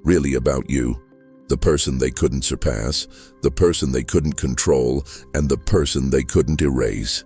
really about you. The person they couldn't surpass, the person they couldn't control, and the person they couldn't erase.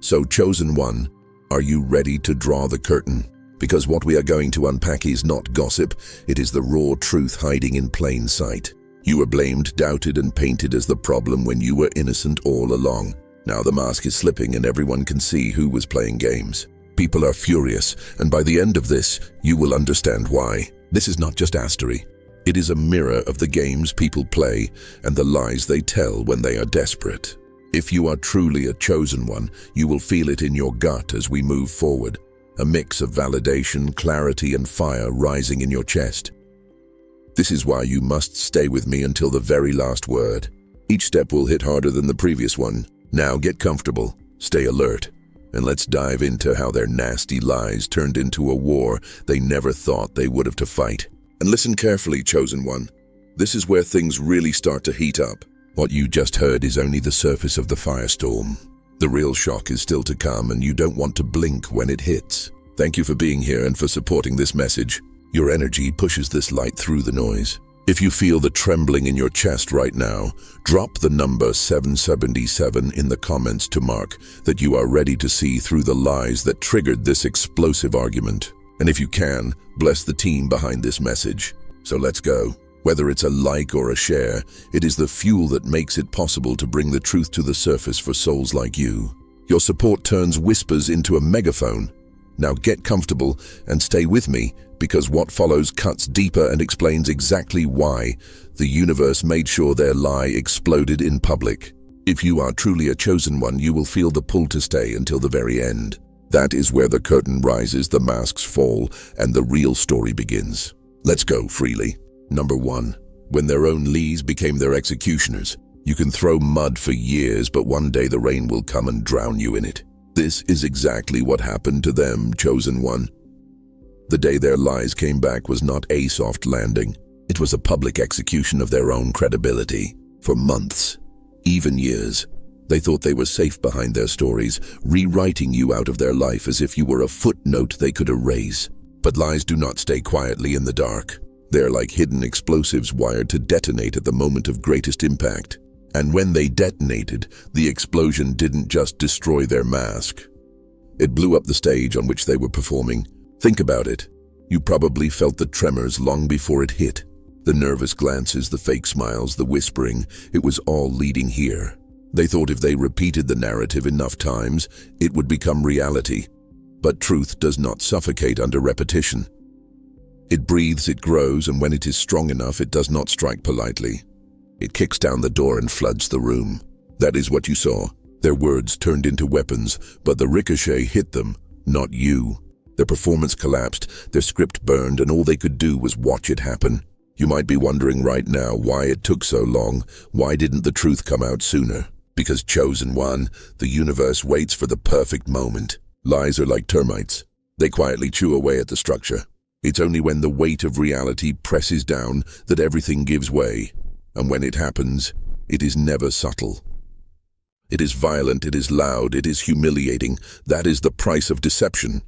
So, chosen one, are you ready to draw the curtain? Because what we are going to unpack is not gossip, it is the raw truth hiding in plain sight. You were blamed, doubted, and painted as the problem when you were innocent all along. Now the mask is slipping and everyone can see who was playing games. People are furious, and by the end of this, you will understand why. This is not just astery. It is a mirror of the games people play and the lies they tell when they are desperate. If you are truly a chosen one, you will feel it in your gut as we move forward. A mix of validation, clarity, and fire rising in your chest. This is why you must stay with me until the very last word. Each step will hit harder than the previous one. Now get comfortable, stay alert, and let's dive into how their nasty lies turned into a war they never thought they would have to fight. And listen carefully, chosen one. This is where things really start to heat up. What you just heard is only the surface of the firestorm. The real shock is still to come, and you don't want to blink when it hits. Thank you for being here and for supporting this message. Your energy pushes this light through the noise. If you feel the trembling in your chest right now, drop the number 777 in the comments to mark that you are ready to see through the lies that triggered this explosive argument. And if you can, bless the team behind this message. So let's go. Whether it's a like or a share, it is the fuel that makes it possible to bring the truth to the surface for souls like you. Your support turns whispers into a megaphone. Now get comfortable and stay with me, because what follows cuts deeper and explains exactly why the universe made sure their lie exploded in public. If you are truly a chosen one, you will feel the pull to stay until the very end. That is where the curtain rises, the masks fall, and the real story begins. Let's go freely. Number 1. When their own lies became their executioners. You can throw mud for years, but one day the rain will come and drown you in it. This is exactly what happened to them, chosen one. The day their lies came back was not a soft landing. It was a public execution of their own credibility. For months, even years, they thought they were safe behind their stories, rewriting you out of their life as if you were a footnote they could erase. But lies do not stay quietly in the dark. They're like hidden explosives wired to detonate at the moment of greatest impact. And when they detonated, the explosion didn't just destroy their mask. It blew up the stage on which they were performing. Think about it. You probably felt the tremors long before it hit. The nervous glances, the fake smiles, the whispering, it was all leading here. They thought if they repeated the narrative enough times, it would become reality. But truth does not suffocate under repetition. It breathes, it grows, and when it is strong enough, it does not strike politely. It kicks down the door and floods the room. That is what you saw. Their words turned into weapons, but the ricochet hit them, not you. Their performance collapsed, their script burned, and all they could do was watch it happen. You might be wondering right now why it took so long. Why didn't the truth come out sooner? Because, chosen one, the universe waits for the perfect moment. Lies are like termites. They quietly chew away at the structure. It's only when the weight of reality presses down that everything gives way. And when it happens, it is never subtle. It is violent, it is loud, it is humiliating. That is the price of deception.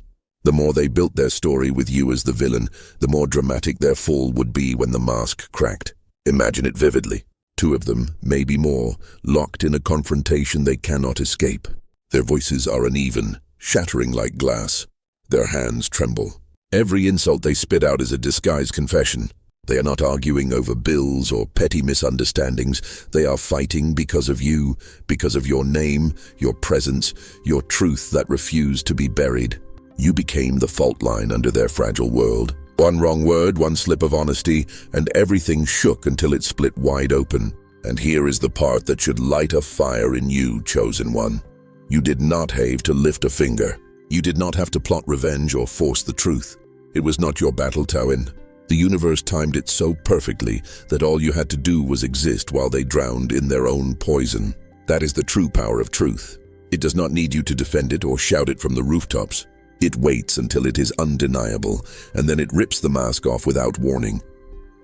The more they built their story with you as the villain, the more dramatic their fall would be when the mask cracked. Imagine it vividly. 2 of them, maybe more, locked in a confrontation they cannot escape. Their voices are uneven, shattering like glass. Their hands tremble. Every insult they spit out is a disguised confession. They are not arguing over bills or petty misunderstandings. They are fighting because of you, because of your name, your presence, your truth that refused to be buried. You became the fault line under their fragile world. One wrong word, one slip of honesty, and everything shook until it split wide open. And here is the part that should light a fire in you, chosen one. You did not have to lift a finger. You did not have to plot revenge or force the truth. It was not your battle, Tawin. The universe timed it so perfectly that all you had to do was exist while they drowned in their own poison. That is the true power of truth. It does not need you to defend it or shout it from the rooftops. It waits until it is undeniable, and then it rips the mask off without warning.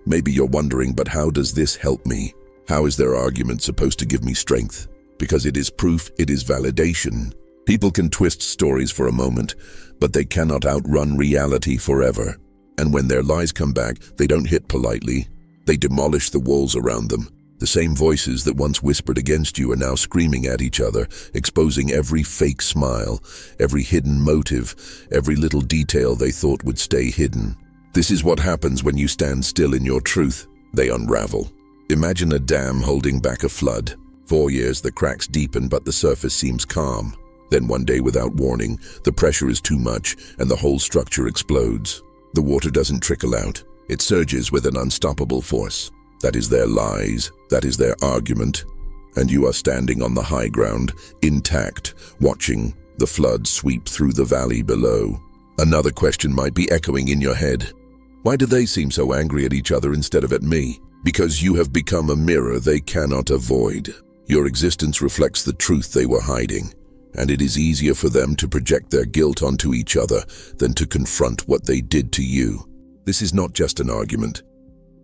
Maybe you're wondering, but how does this help me? How is their argument supposed to give me strength? Because it is proof, it is validation. People can twist stories for a moment, but they cannot outrun reality forever. And when their lies come back, they don't hit politely. They demolish the walls around them. The same voices that once whispered against you are now screaming at each other, exposing every fake smile, every hidden motive, every little detail they thought would stay hidden. This is what happens when you stand still in your truth. They unravel. Imagine a dam holding back a flood. For years, the cracks deepen, but the surface seems calm. Then one day, without warning, the pressure is too much and the whole structure explodes. The water doesn't trickle out. It surges with an unstoppable force. That is their lies. That is their argument. And you are standing on the high ground, intact, watching the flood sweep through the valley below. Another question might be echoing in your head. Why do they seem so angry at each other instead of at me? Because you have become a mirror they cannot avoid. Your existence reflects the truth they were hiding, and it is easier for them to project their guilt onto each other than to confront what they did to you. This is not just an argument.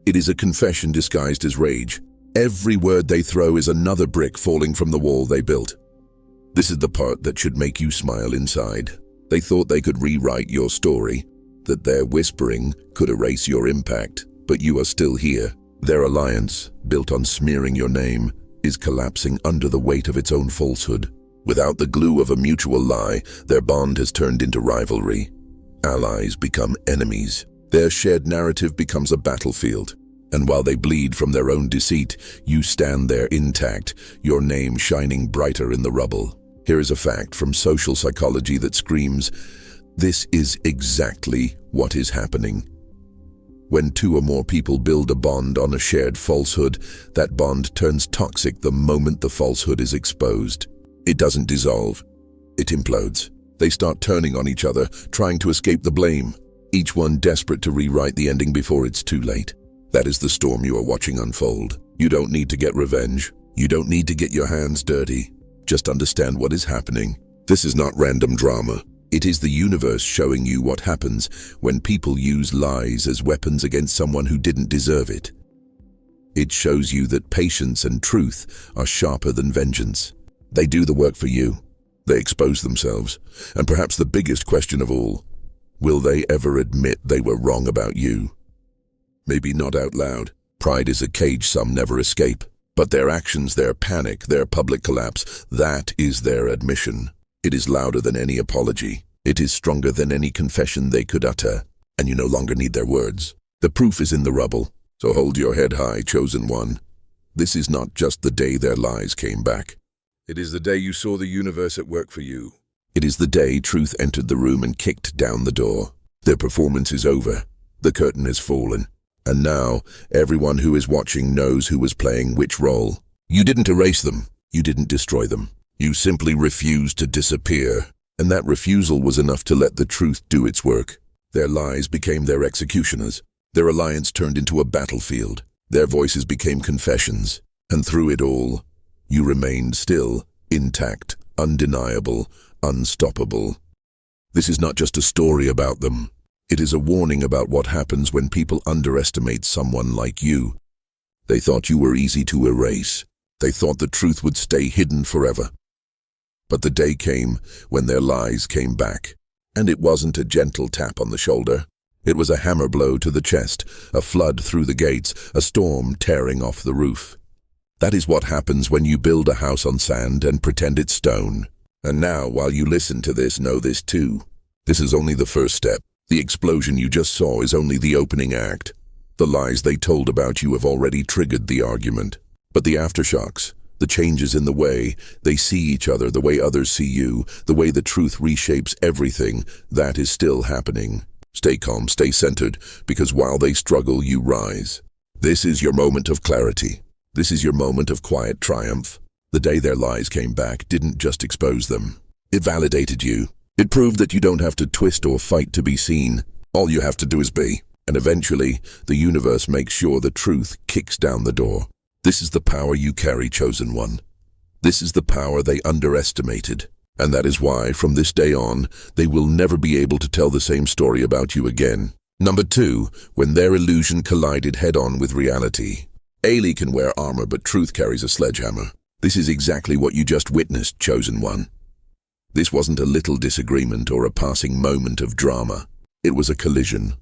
It is a confession disguised as rage. Every word they throw is another brick falling from the wall they built. This is the part that should make you smile inside. They thought they could rewrite your story, that their whispering could erase your impact, but you are still here. Their alliance, built on smearing your name, is collapsing under the weight of its own falsehood. Without the glue of a mutual lie, their bond has turned into rivalry. Allies become enemies. Their shared narrative becomes a battlefield. And while they bleed from their own deceit, you stand there intact, your name shining brighter in the rubble. Here is a fact from social psychology that screams, this is exactly what is happening. When two or more people build a bond on a shared falsehood, that bond turns toxic the moment the falsehood is exposed. It doesn't dissolve. It implodes. They start turning on each other, trying to escape the blame, each one desperate to rewrite the ending before it's too late. That is the storm you are watching unfold. You don't need to get revenge. You don't need to get your hands dirty. Just understand what is happening. This is not random drama. It is the universe showing you what happens when people use lies as weapons against someone who didn't deserve it. It shows you that patience and truth are sharper than vengeance. They do the work for you. They expose themselves. And perhaps the biggest question of all, will they ever admit they were wrong about you? Maybe not out loud. Pride is a cage some never escape. But their actions, their panic, their public collapse, that is their admission. It is louder than any apology. It is stronger than any confession they could utter. And you no longer need their words. The proof is in the rubble. So hold your head high, chosen one. This is not just the day their lies came back. It is the day you saw the universe at work for you. It is the day truth entered the room and kicked down the door. Their performance is over. The curtain has fallen. And now, everyone who is watching knows who was playing which role. You didn't erase them. You didn't destroy them. You simply refused to disappear. And that refusal was enough to let the truth do its work. Their lies became their executioners. Their alliance turned into a battlefield. Their voices became confessions. And through it all, you remained still, intact, undeniable, unstoppable. This is not just a story about them. It is a warning about what happens when people underestimate someone like you. They thought you were easy to erase. They thought the truth would stay hidden forever. But the day came when their lies came back. And it wasn't a gentle tap on the shoulder. It was a hammer blow to the chest, a flood through the gates, a storm tearing off the roof. That is what happens when you build a house on sand and pretend it's stone. And now, while you listen to this, know this too. This is only the first step. The explosion you just saw is only the opening act. The lies they told about you have already triggered the argument. But the aftershocks, the changes in the way they see each other, the way others see you, the way the truth reshapes everything, that is still happening. Stay calm, stay centered, because while they struggle, you rise. This is your moment of clarity. This is your moment of quiet triumph. The day their lies came back didn't just expose them. It validated you. It proved that you don't have to twist or fight to be seen. All you have to do is be. And eventually, the universe makes sure the truth kicks down the door. This is the power you carry, chosen one. This is the power they underestimated. And that is why, from this day on, they will never be able to tell the same story about you again. Number 2, when their illusion collided head-on with reality. Ailey can wear armor, but truth carries a sledgehammer. This is exactly what you just witnessed, chosen one. This wasn't a little disagreement or a passing moment of drama. It was a collision.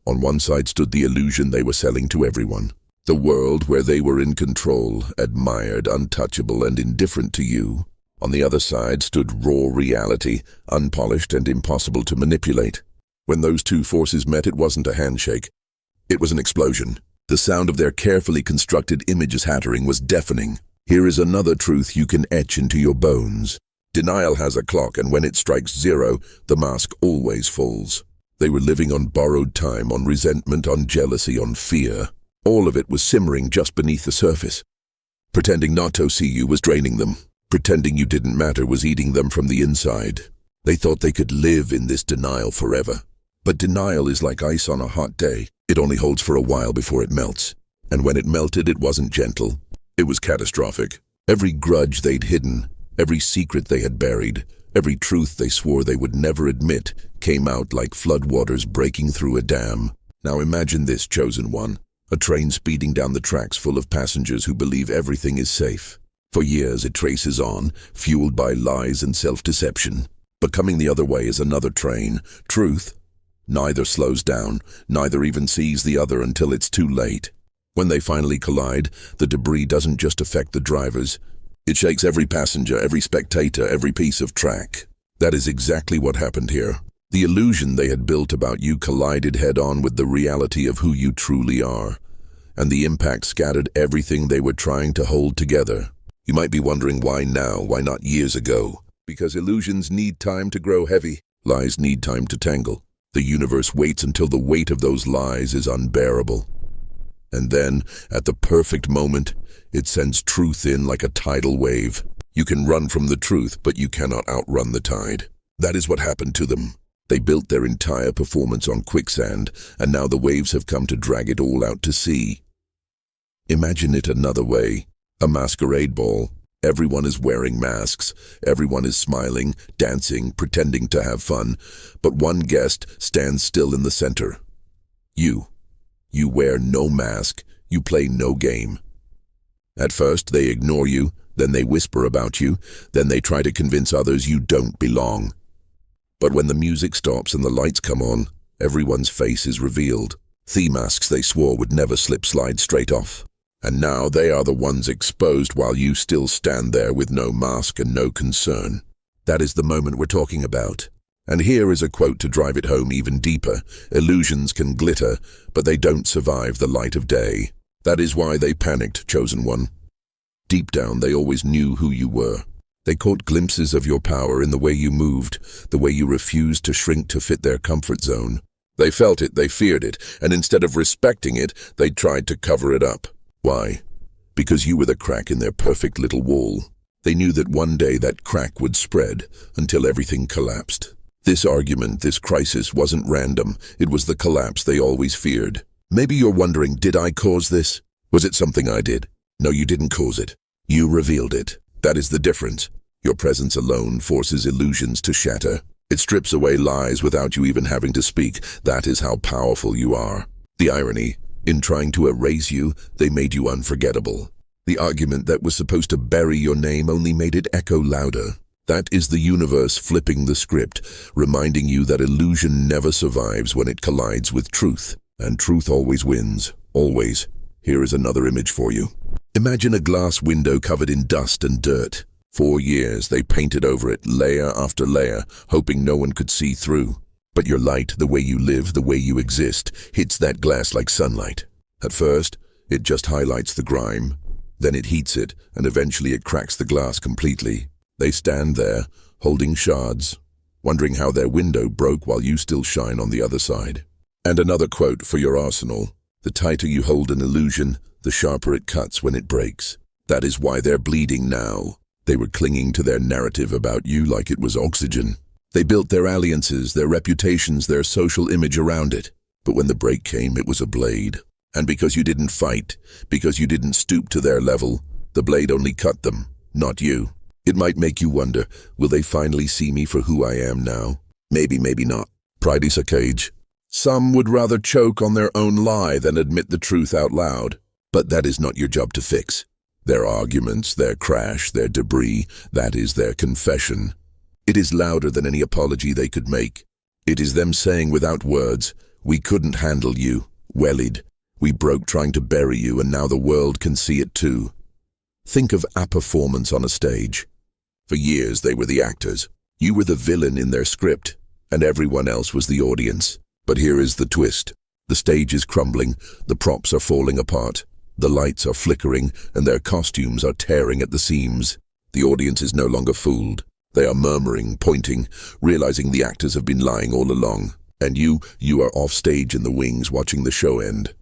On one side stood the illusion they were selling to everyone. The world where they were in control, admired, untouchable, and indifferent to you. On the other side stood raw reality, unpolished and impossible to manipulate. When those two forces met, it wasn't a handshake. It was an explosion. The sound of their carefully constructed images hattering was deafening. Here is another truth you can etch into your bones. Denial has a clock, and when it strikes 0, the mask always falls. They were living on borrowed time, on resentment, on jealousy, on fear. All of it was simmering just beneath the surface. Pretending not to see you was draining them. Pretending you didn't matter was eating them from the inside. They thought they could live in this denial forever. But denial is like ice on a hot day. It only holds for a while before it melts. And when it melted, it wasn't gentle. It was catastrophic. Every grudge they'd hidden, every secret they had buried, every truth they swore they would never admit, came out like floodwaters breaking through a dam. Now imagine this, chosen one. A train speeding down the tracks full of passengers who believe everything is safe. For years it traces on, fueled by lies and self-deception. But coming the other way is another train. Truth. Neither slows down, neither even sees the other until it's too late. When they finally collide, the debris doesn't just affect the drivers. It shakes every passenger, every spectator, every piece of track. That is exactly what happened here. The illusion they had built about you collided head-on with the reality of who you truly are. And the impact scattered everything they were trying to hold together. You might be wondering why now, why not years ago? Because illusions need time to grow heavy. Lies need time to tangle. The universe waits until the weight of those lies is unbearable. And then, at the perfect moment, it sends truth in like a tidal wave. You can run from the truth, but you cannot outrun the tide. That is what happened to them. They built their entire performance on quicksand, and now the waves have come to drag it all out to sea. Imagine it another way. A masquerade ball. Everyone is wearing masks. Everyone is smiling, dancing, pretending to have fun. But one guest stands still in the center. You. You wear no mask. You play no game. At first, they ignore you. Then they whisper about you. Then they try to convince others you don't belong. But when the music stops and the lights come on, everyone's face is revealed. The masks they swore would never slide straight off. And now they are the ones exposed while you still stand there with no mask and no concern. That is the moment we're talking about. And here is a quote to drive it home even deeper. Illusions can glitter, but they don't survive the light of day. That is why they panicked, chosen one. Deep down, they always knew who you were. They caught glimpses of your power in the way you moved, the way you refused to shrink to fit their comfort zone. They felt it, they feared it, and instead of respecting it, they tried to cover it up. Why? Because you were the crack in their perfect little wall. They knew that one day that crack would spread until everything collapsed. This argument, this crisis wasn't random. It was the collapse they always feared. Maybe you're wondering, did I cause this? Was it something I did? No, you didn't cause it. You revealed it. That is the difference. Your presence alone forces illusions to shatter. It strips away lies without you even having to speak. That is how powerful you are. The irony, in trying to erase you, they made you unforgettable. The argument that was supposed to bury your name only made it echo louder. That is the universe flipping the script, reminding you that illusion never survives when it collides with truth. And truth always wins. Always. Here is another image for you. Imagine a glass window covered in dust and dirt. 4 years they painted over it, layer after layer, hoping no one could see through. But your light, the way you live, the way you exist, hits that glass like sunlight. At first, it just highlights the grime. Then it heats it, and eventually it cracks the glass completely. They stand there, holding shards, wondering how their window broke while you still shine on the other side. And another quote for your arsenal. The tighter you hold an illusion, the sharper it cuts when it breaks. That is why they're bleeding now. They were clinging to their narrative about you like it was oxygen. They built their alliances, their reputations, their social image around it. But when the break came, it was a blade. And because you didn't fight, because you didn't stoop to their level, the blade only cut them, not you. It might make you wonder, will they finally see me for who I am now? Maybe, maybe not. Pride is a cage. Some would rather choke on their own lie than admit the truth out loud. But that is not your job to fix. Their arguments, their crash, their debris, that is their confession. It is louder than any apology they could make. It is them saying without words, We couldn't handle you, Wellied. We broke trying to bury you, and now the world can see it too. Think of a performance on a stage. For years they were the actors. You were the villain in their script, and everyone else was the audience. But here is the twist. The stage is crumbling, the props are falling apart, the lights are flickering, and their costumes are tearing at the seams. The audience is no longer fooled. They are murmuring, pointing, realizing the actors have been lying all along. And you are off stage in the wings watching the show end.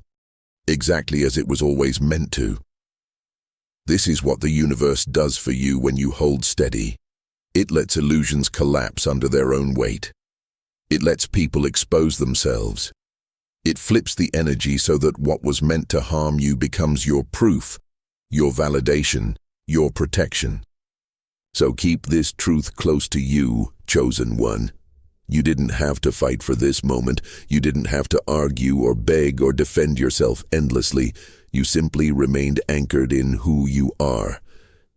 Exactly as it was always meant to. This is what the universe does for you when you hold steady. It lets illusions collapse under their own weight. It lets people expose themselves. It flips the energy so that what was meant to harm you becomes your proof, your validation, your protection. So keep this truth close to you, chosen one. You didn't have to fight for this moment. You didn't have to argue or beg or defend yourself endlessly. You simply remained anchored in who you are.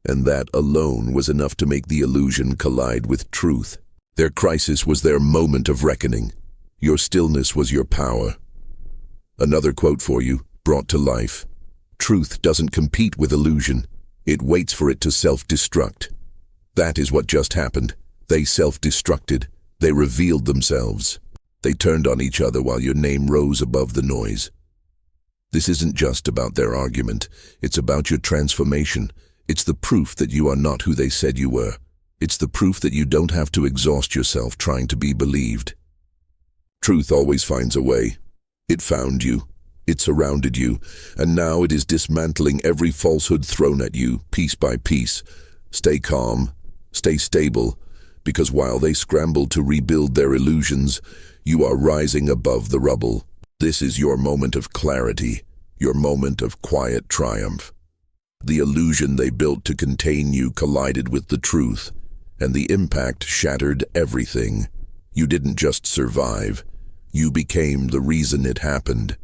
And that alone was enough to make the illusion collide with truth. Their crisis was their moment of reckoning. Your stillness was your power. Another quote for you, brought to life. Truth doesn't compete with illusion. It waits for it to self-destruct. That is what just happened. They self-destructed. They revealed themselves. They turned on each other while your name rose above the noise. This isn't just about their argument. It's about your transformation. It's the proof that you are not who they said you were. It's the proof that you don't have to exhaust yourself trying to be believed. Truth always finds a way. It found you. It surrounded you. And now it is dismantling every falsehood thrown at you, piece by piece. Stay calm. Stay stable. Because while they scramble to rebuild their illusions, you are rising above the rubble. This is your moment of clarity, your moment of quiet triumph. The illusion they built to contain you collided with the truth, and the impact shattered everything. You didn't just survive, you became the reason it happened.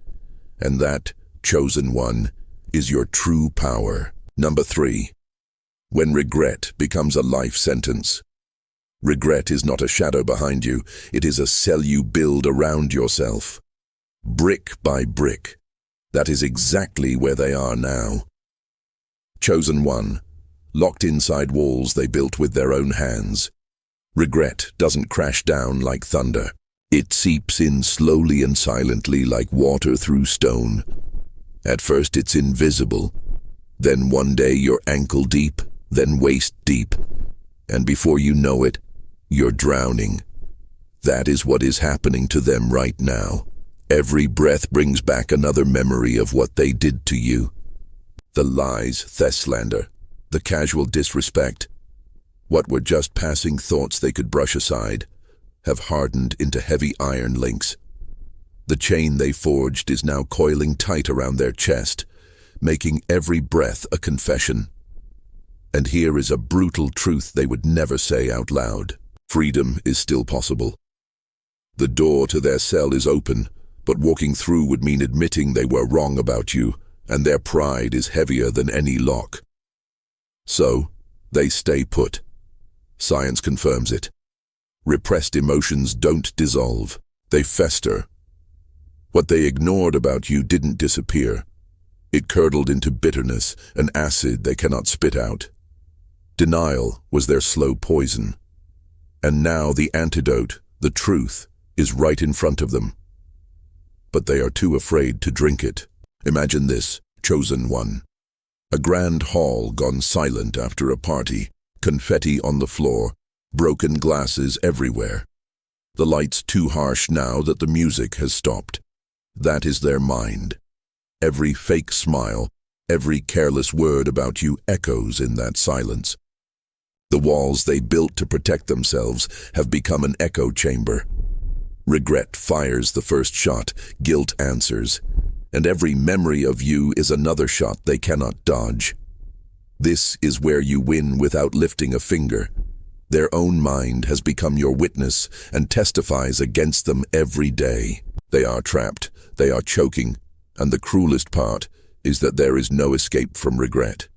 And that, chosen one, is your true power. Number 3. When regret becomes a life sentence. Regret is not a shadow behind you, it is a cell you build around yourself. Brick by brick. That is exactly where they are now. Chosen one, locked inside walls they built with their own hands. Regret doesn't crash down like thunder. It seeps in slowly and silently like water through stone. At first it's invisible. Then one day you're ankle deep, then waist deep. And before you know it, you're drowning. That is what is happening to them right now. Every breath brings back another memory of what they did to you. The lies, the slander, the casual disrespect. What were just passing thoughts they could brush aside, have hardened into heavy iron links. The chain they forged is now coiling tight around their chest, making every breath a confession. And here is a brutal truth they would never say out loud. Freedom is still possible. The door to their cell is open, but walking through would mean admitting they were wrong about you, and their pride is heavier than any lock. So, they stay put. Science confirms it. Repressed emotions don't dissolve, they fester. What they ignored about you didn't disappear. It curdled into bitterness, an acid they cannot spit out. Denial was their slow poison. And now the antidote, the truth, is right in front of them. But they are too afraid to drink it. Imagine this, chosen one. A grand hall gone silent after a party, confetti on the floor, broken glasses everywhere. The lights too harsh now that the music has stopped. That is their mind. Every fake smile, every careless word about you echoes in that silence. The walls they built to protect themselves have become an echo chamber. Regret fires the first shot, guilt answers, and every memory of you is another shot they cannot dodge. This is where you win without lifting a finger. Their own mind has become your witness and testifies against them every day. They are trapped, they are choking, and the cruelest part is that there is no escape from regret.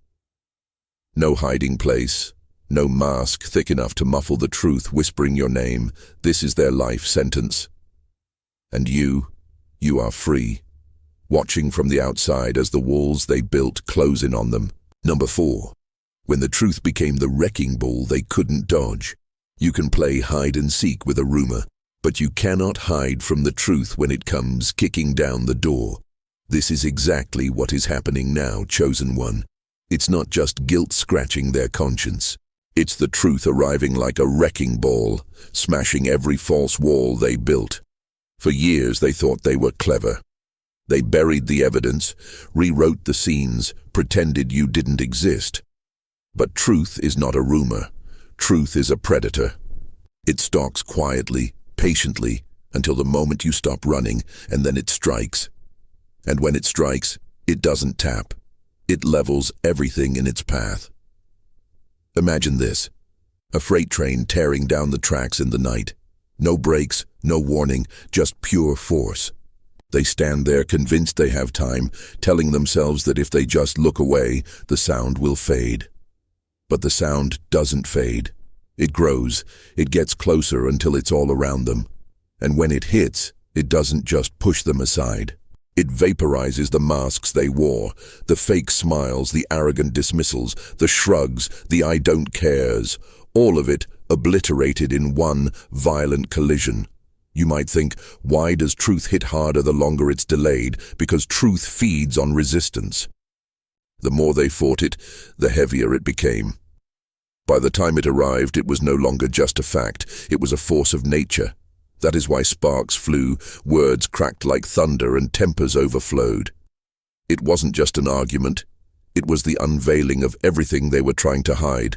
No hiding place. No mask thick enough to muffle the truth whispering your name. This is their life sentence. And you You are free, watching from the outside as the walls they built close in on them. Number 4. When the truth became the wrecking ball they couldn't dodge. You can play hide and seek with a rumor, but you cannot hide from the truth when it comes kicking down the door. This is exactly what is happening now, chosen one. It's not just guilt scratching their conscience. It's the truth arriving like a wrecking ball, smashing every false wall they built. For years they thought they were clever. They buried the evidence, rewrote the scenes, pretended you didn't exist. But truth is not a rumor. Truth is a predator. It stalks quietly, patiently, until the moment you stop running, and then it strikes. And when it strikes, it doesn't tap. It levels everything in its path. Imagine this: a freight train tearing down the tracks in the night. No brakes, no warning, just pure force. They stand there convinced they have time, telling themselves that if they just look away, the sound will fade. But the sound doesn't fade. It grows, it gets closer until it's all around them. And when it hits, it doesn't just push them aside. It vaporizes the masks they wore, the fake smiles, the arrogant dismissals, the shrugs, the I don't cares, all of it obliterated in one violent collision. You might think, why does truth hit harder the longer it's delayed? Because truth feeds on resistance. The more they fought it, the heavier it became. By the time it arrived, it was no longer just a fact, it was a force of nature. That is why sparks flew, words cracked like thunder, and tempers overflowed. It wasn't just an argument, it was the unveiling of everything they were trying to hide.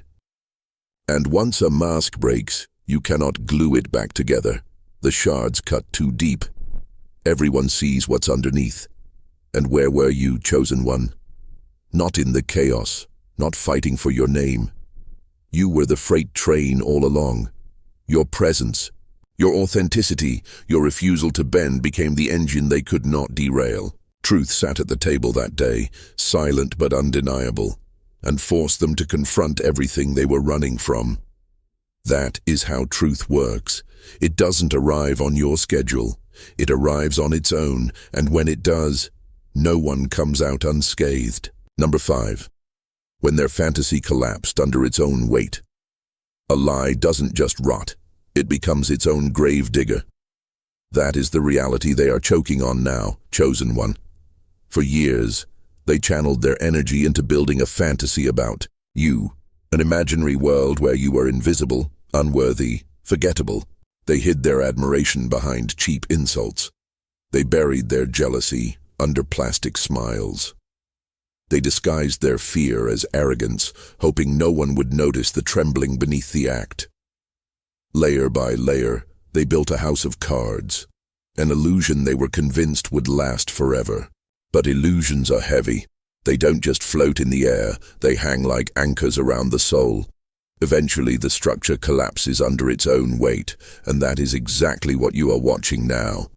And once a mask breaks, you cannot glue it back together. The shards cut too deep. Everyone sees what's underneath. And where were you, chosen one? Not in the chaos, not fighting for your name. You were the freight train all along. Your presence, your authenticity, your refusal to bend became the engine they could not derail. Truth sat at the table that day, silent but undeniable, and forced them to confront everything they were running from. That is how truth works. It doesn't arrive on your schedule. It arrives on its own, and when it does, no one comes out unscathed. Number 5. When their fantasy collapsed under its own weight. A lie doesn't just rot. It becomes its own grave digger. That is the reality they are choking on now, chosen one. For years, they channeled their energy into building a fantasy about you, an imaginary world where you were invisible, unworthy, forgettable. They hid their admiration behind cheap insults. They buried their jealousy under plastic smiles. They disguised their fear as arrogance, hoping no one would notice the trembling beneath the act. Layer by layer, they built a house of cards, an illusion they were convinced would last forever. But illusions are heavy. They don't just float in the air, they hang like anchors around the soul. Eventually, the structure collapses under its own weight, and that is exactly what you are watching now.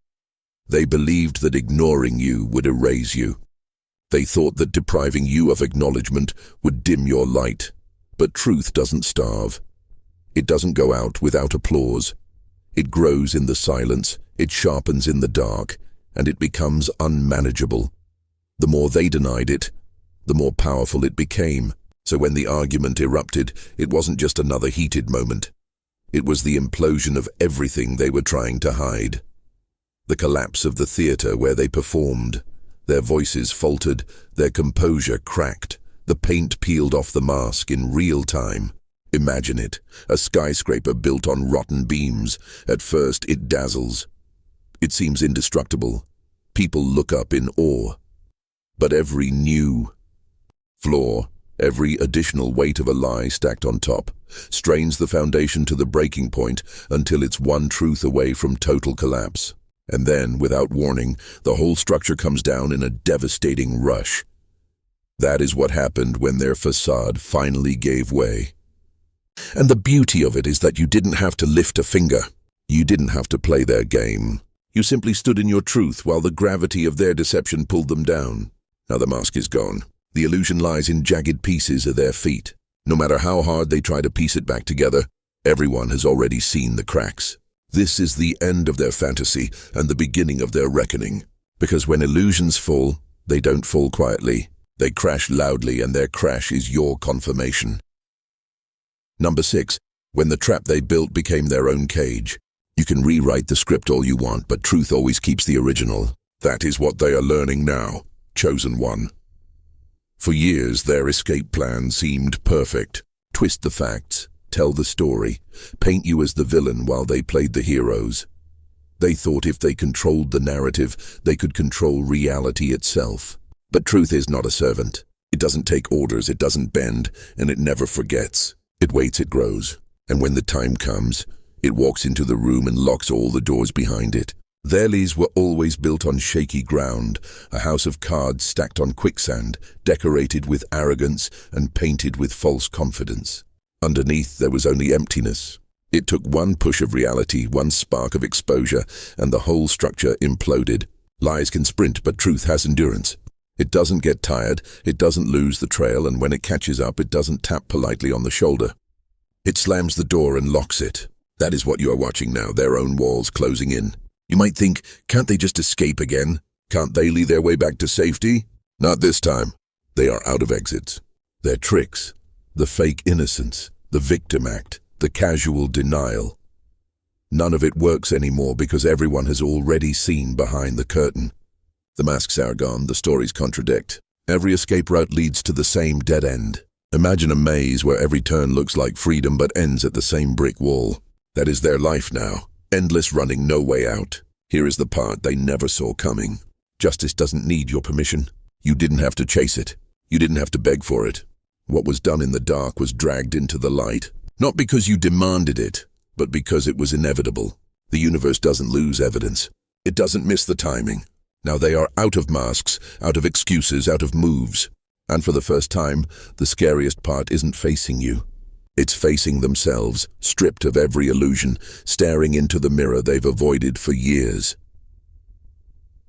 They believed that ignoring you would erase you. They thought that depriving you of acknowledgement would dim your light. But truth doesn't starve. It doesn't go out without applause. It grows in the silence, it sharpens in the dark, and it becomes unmanageable. The more they denied it, the more powerful it became. So when the argument erupted, it wasn't just another heated moment. It was the implosion of everything they were trying to hide. The collapse of the theater where they performed. Their voices faltered, their composure cracked, the paint peeled off the mask in real time. Imagine it, a skyscraper built on rotten beams. At first it dazzles. It seems indestructible. People look up in awe. But every new flaw, every additional weight of a lie stacked on top, strains the foundation to the breaking point until it's one truth away from total collapse. And then, without warning, the whole structure comes down in a devastating rush. That is what happened when their facade finally gave way. And the beauty of it is that you didn't have to lift a finger. You didn't have to play their game. You simply stood in your truth while the gravity of their deception pulled them down. Now the mask is gone. The illusion lies in jagged pieces at their feet. No matter how hard they try to piece it back together, everyone has already seen the cracks. This is the end of their fantasy and the beginning of their reckoning. Because when illusions fall, they don't fall quietly. They crash loudly, and their crash is your confirmation. Number 6. When the trap they built became their own cage. You can rewrite the script all you want, but truth always keeps the original. That is what they are learning now, chosen one. For years, their escape plan seemed perfect. Twist the facts, tell the story, paint you as the villain while they played the heroes. They thought if they controlled the narrative, they could control reality itself. But truth is not a servant. It doesn't take orders, it doesn't bend, and it never forgets. It waits, it grows, and when the time comes, it walks into the room and locks all the doors behind it. Their lies were always built on shaky ground, a house of cards stacked on quicksand, decorated with arrogance and painted with false confidence. Underneath there was only emptiness. It took one push of reality, one spark of exposure, and the whole structure imploded. Lies can sprint, but truth has endurance. It doesn't get tired, it doesn't lose the trail, and when it catches up, it doesn't tap politely on the shoulder. It slams the door and locks it. That is what you are watching now, their own walls closing in. You might think, can't they just escape again? Can't they lead their way back to safety? Not this time. They are out of exits. Their tricks, the fake innocence, the victim act, the casual denial. None of it works anymore because everyone has already seen behind the curtain. The masks are gone, the stories contradict. Every escape route leads to the same dead end. Imagine a maze where every turn looks like freedom but ends at the same brick wall. That is their life now. Endless running, no way out. Here is the part they never saw coming. Justice doesn't need your permission. You didn't have to chase it. You didn't have to beg for it. What was done in the dark was dragged into the light. Not because you demanded it, but because it was inevitable. The universe doesn't lose evidence. It doesn't miss the timing. Now they are out of masks, out of excuses, out of moves. And for the first time, the scariest part isn't facing you. It's facing themselves, stripped of every illusion, staring into the mirror they've avoided for years.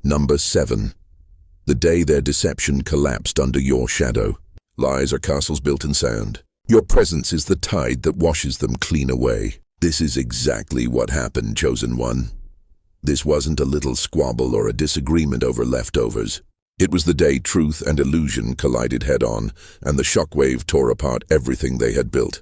Number 7. The day their deception collapsed under your shadow. Lies are castles built in sand. Your presence is the tide that washes them clean away. This is exactly what happened, chosen one. This wasn't a little squabble or a disagreement over leftovers. It was the day truth and illusion collided head-on, and the shockwave tore apart everything they had built.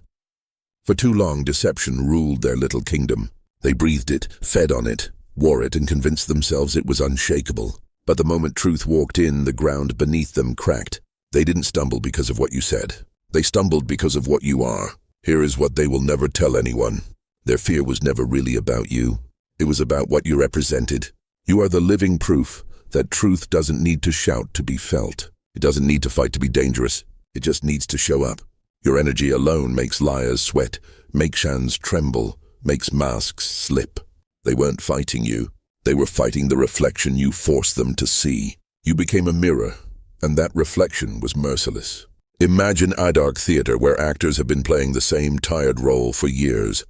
For too long, deception ruled their little kingdom. They breathed it, fed on it, wore it, and convinced themselves it was unshakable. But the moment truth walked in, the ground beneath them cracked. They didn't stumble because of what you said. They stumbled because of what you are. Here is what they will never tell anyone. Their fear was never really about you. It was about what you represented. You are the living proof that truth doesn't need to shout to be felt. It doesn't need to fight to be dangerous. It just needs to show up. Your energy alone makes liars sweat, makes shans tremble, makes masks slip. They weren't fighting you. They were fighting the reflection you forced them to see. You became a mirror, and that reflection was merciless. Imagine a dark theater where actors have been playing the same tired role for years.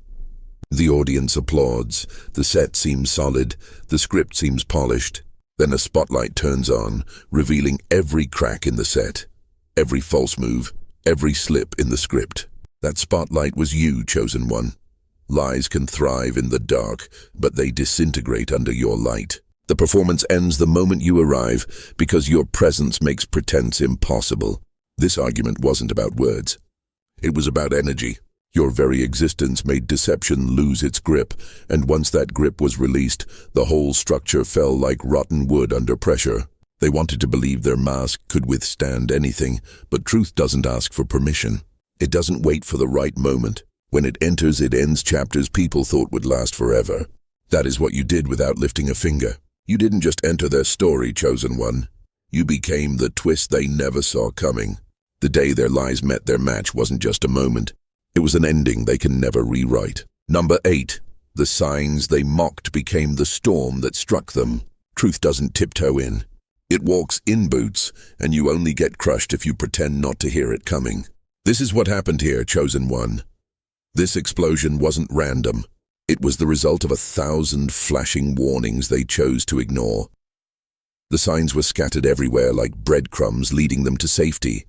The audience applauds, the set seems solid, the script seems polished. Then a spotlight turns on, revealing every crack in the set, every false move, every slip in the script. That spotlight was you, chosen one. Lies can thrive in the dark, but they disintegrate under your light. The performance ends the moment you arrive because your presence makes pretense impossible. This argument wasn't about words. It was about energy. Your very existence made deception lose its grip, and once that grip was released, the whole structure fell like rotten wood under pressure. They wanted to believe their mask could withstand anything, but truth doesn't ask for permission. It doesn't wait for the right moment. When it enters, it ends chapters people thought would last forever. That is what you did without lifting a finger. You didn't just enter their story, chosen one. You became the twist they never saw coming. The day their lies met their match wasn't just a moment. It was an ending they can never rewrite. Number 8. The signs they mocked became the storm that struck them. Truth doesn't tiptoe in. It walks in boots, and you only get crushed if you pretend not to hear it coming. This is what happened here, chosen one. This explosion wasn't random. It was the result of 1,000 flashing warnings they chose to ignore. The signs were scattered everywhere like breadcrumbs leading them to safety.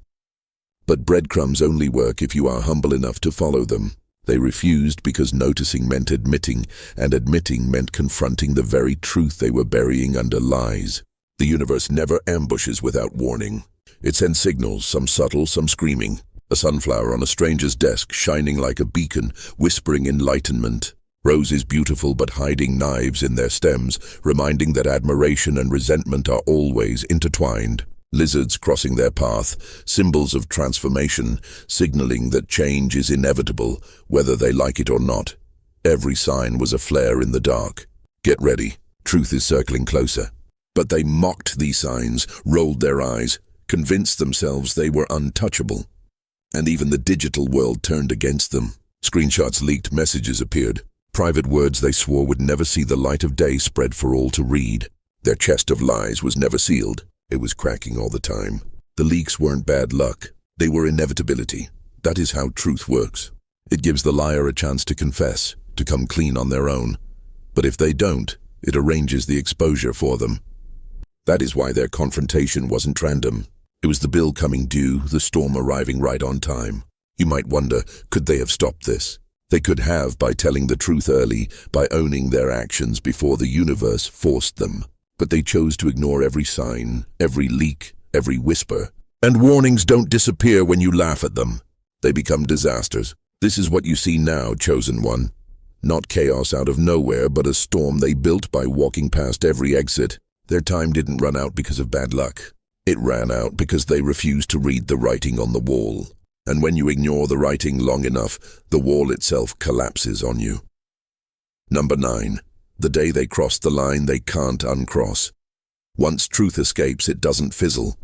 But breadcrumbs only work if you are humble enough to follow them. They refused because noticing meant admitting, and admitting meant confronting the very truth they were burying under lies. The universe never ambushes without warning. It sends signals, some subtle, some screaming. A sunflower on a stranger's desk, shining like a beacon, whispering enlightenment. Roses beautiful but hiding knives in their stems, reminding that admiration and resentment are always intertwined. Lizards crossing their path, symbols of transformation, signaling that change is inevitable, whether they like it or not. Every sign was a flare in the dark. Get ready, truth is circling closer. But they mocked these signs, rolled their eyes, convinced themselves they were untouchable. And even the digital world turned against them. Screenshots leaked, messages appeared. Private words they swore would never see the light of day spread for all to read. Their chest of lies was never sealed. It was cracking all the time. The leaks weren't bad luck. They were inevitability. That is how truth works. It gives the liar a chance to confess, to come clean on their own. But if they don't, it arranges the exposure for them. That is why their confrontation wasn't random. It was the bill coming due, the storm arriving right on time. You might wonder, could they have stopped this? They could have by telling the truth early, by owning their actions before the universe forced them. But they chose to ignore every sign, every leak, every whisper. And warnings don't disappear when you laugh at them. They become disasters. This is what you see now, chosen one. Not chaos out of nowhere, but a storm they built by walking past every exit. Their time didn't run out because of bad luck. It ran out because they refused to read the writing on the wall. And when you ignore the writing long enough, the wall itself collapses on you. Number 9. The day they cross the line they can't uncross. Once truth escapes, it doesn't fizzle.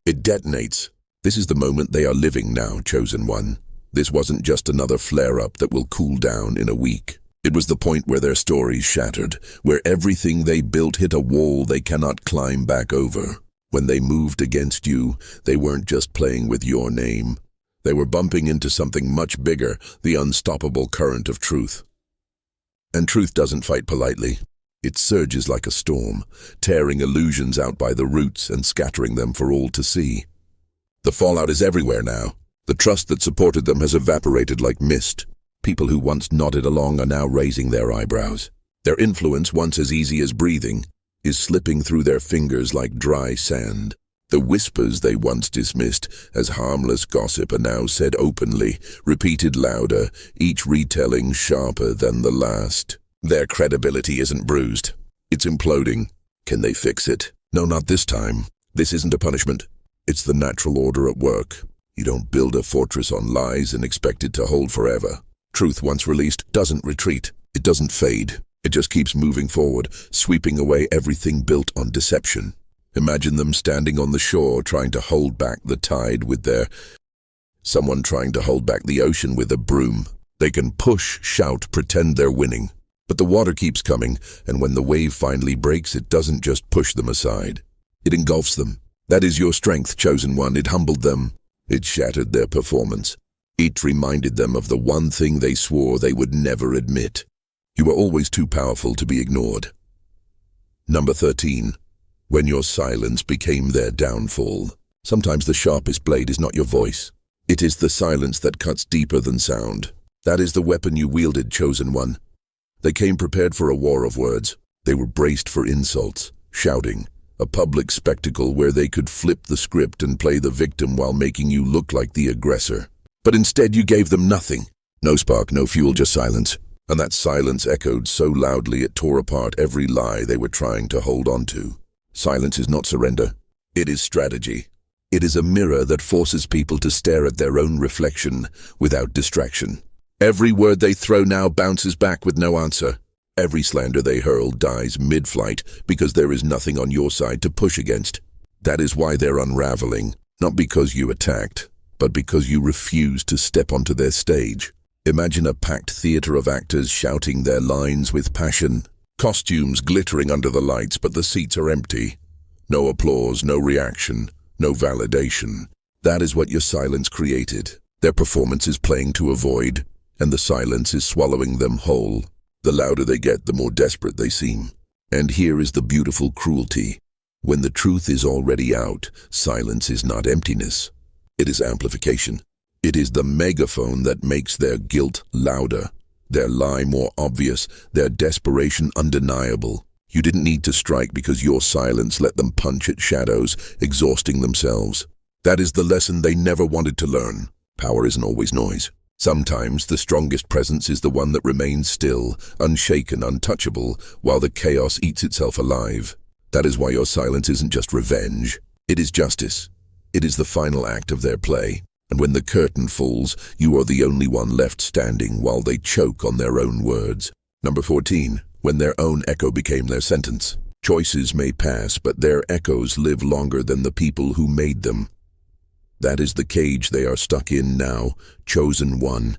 It detonates. This is the moment they are living now, chosen one. This wasn't just another flare-up that will cool down in a week. It was the point where their stories shattered, where everything they built hit a wall they cannot climb back over. When they moved against you, they weren't just playing with your name. They were bumping into something much bigger, the unstoppable current of truth. And truth doesn't fight politely. It surges like a storm, tearing illusions out by the roots and scattering them for all to see. The fallout is everywhere now. The trust that supported them has evaporated like mist. People who once nodded along are now raising their eyebrows. Their influence, once as easy as breathing, is slipping through their fingers like dry sand. The whispers they once dismissed as harmless gossip are now said openly, repeated louder, each retelling sharper than the last. Their credibility isn't bruised. It's imploding. Can they fix it? No, not this time. This isn't a punishment. It's the natural order at work. You don't build a fortress on lies and expect it to hold forever. Truth, once released, doesn't retreat. It doesn't fade. It just keeps moving forward, sweeping away everything built on deception. Imagine them standing on the shore trying to hold back the tide with someone trying to hold back the ocean with a broom. They can push, shout, pretend they're winning. But the water keeps coming, and when the wave finally breaks, it doesn't just push them aside. It engulfs them. That is your strength, chosen one. It humbled them. It shattered their performance. It reminded them of the one thing they swore they would never admit. You were always too powerful to be ignored. Number 13. When your silence became their downfall. Sometimes the sharpest blade is not your voice. It is the silence that cuts deeper than sound. That is the weapon you wielded, chosen one. They came prepared for a war of words. They were braced for insults, shouting, a public spectacle where they could flip the script and play the victim while making you look like the aggressor. But instead you gave them nothing. No spark, no fuel, just silence. And that silence echoed so loudly it tore apart every lie they were trying to hold on to. Silence is not surrender. It is strategy. It is a mirror that forces people to stare at their own reflection without distraction. Every word they throw now bounces back with no answer. Every slander they hurl dies mid-flight because there is nothing on your side to push against. That is why they're unraveling, not because you attacked, but because you refused to step onto their stage. Imagine a packed theater of actors shouting their lines with passion. Costumes glittering under the lights, but the seats are empty. No applause, no reaction, no validation. That is what your silence created. Their performance is playing to avoid, and the silence is swallowing them whole. The louder they get, the more desperate they seem. And here is the beautiful cruelty. When the truth is already out, silence is not emptiness. It is amplification. It is the megaphone that makes their guilt louder, their lie more obvious, their desperation undeniable. You didn't need to strike because your silence let them punch at shadows, exhausting themselves. That is the lesson they never wanted to learn. Power isn't always noise. Sometimes the strongest presence is the one that remains still, unshaken, untouchable, while the chaos eats itself alive. That is why your silence isn't just revenge. It is justice. It is the final act of their play. And when the curtain falls, you are the only one left standing while they choke on their own words. Number 14. When their own echo became their sentence. Choices may pass, but their echoes live longer than the people who made them. That is the cage they are stuck in now, chosen one,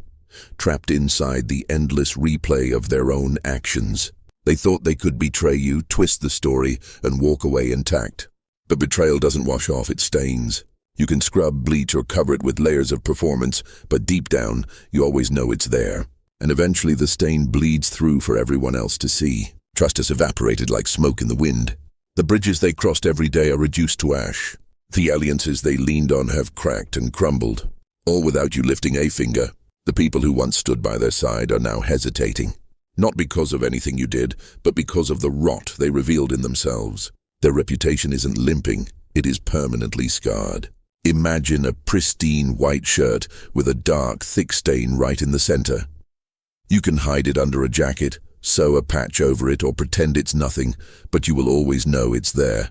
trapped inside the endless replay of their own actions. They thought they could betray you, twist the story, and walk away intact. But betrayal doesn't wash off, it stains. You can scrub, bleach, or cover it with layers of performance, but deep down, you always know it's there. And eventually the stain bleeds through for everyone else to see. Trust has evaporated like smoke in the wind. The bridges they crossed every day are reduced to ash. The alliances they leaned on have cracked and crumbled, all without you lifting a finger. The people who once stood by their side are now hesitating. Not because of anything you did, but because of the rot they revealed in themselves. Their reputation isn't limping, it is permanently scarred. Imagine a pristine white shirt with a dark, thick stain right in the center. You can hide it under a jacket, sew a patch over it, or pretend it's nothing, but you will always know it's there.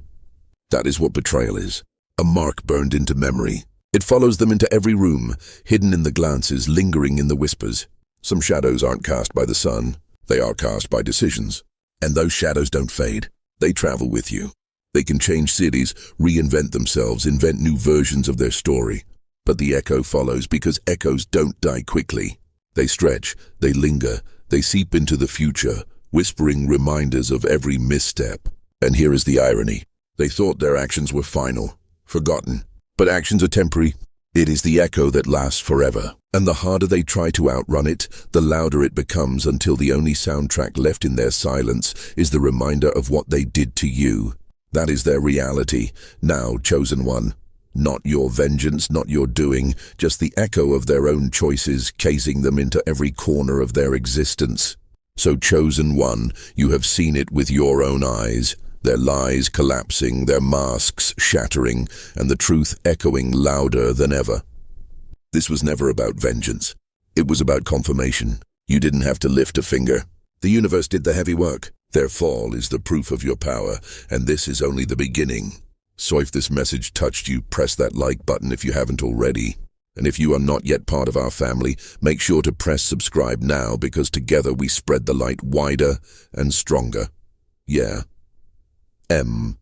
That is what betrayal is. A mark burned into memory. It follows them into every room, hidden in the glances, lingering in the whispers. Some shadows aren't cast by the sun. They are cast by decisions. And those shadows don't fade. They travel with you. They can change cities, reinvent themselves, invent new versions of their story. But the echo follows because echoes don't die quickly. They stretch, they linger, they seep into the future, whispering reminders of every misstep. And here is the irony. They thought their actions were final, forgotten. But actions are temporary. It is the echo that lasts forever. And the harder they try to outrun it, the louder it becomes until the only soundtrack left in their silence is the reminder of what they did to you. That is their reality, now chosen one. Not your vengeance, not your doing, just the echo of their own choices casing them into every corner of their existence. So chosen one, you have seen it with your own eyes. Their lies collapsing, their masks shattering, and the truth echoing louder than ever. This was never about vengeance. It was about confirmation. You didn't have to lift a finger. The universe did the heavy work. Their fall is the proof of your power, and this is only the beginning. So if this message touched you, press that like button if you haven't already. And if you are not yet part of our family, make sure to press subscribe now, because together we spread the light wider and stronger. Yeah. M.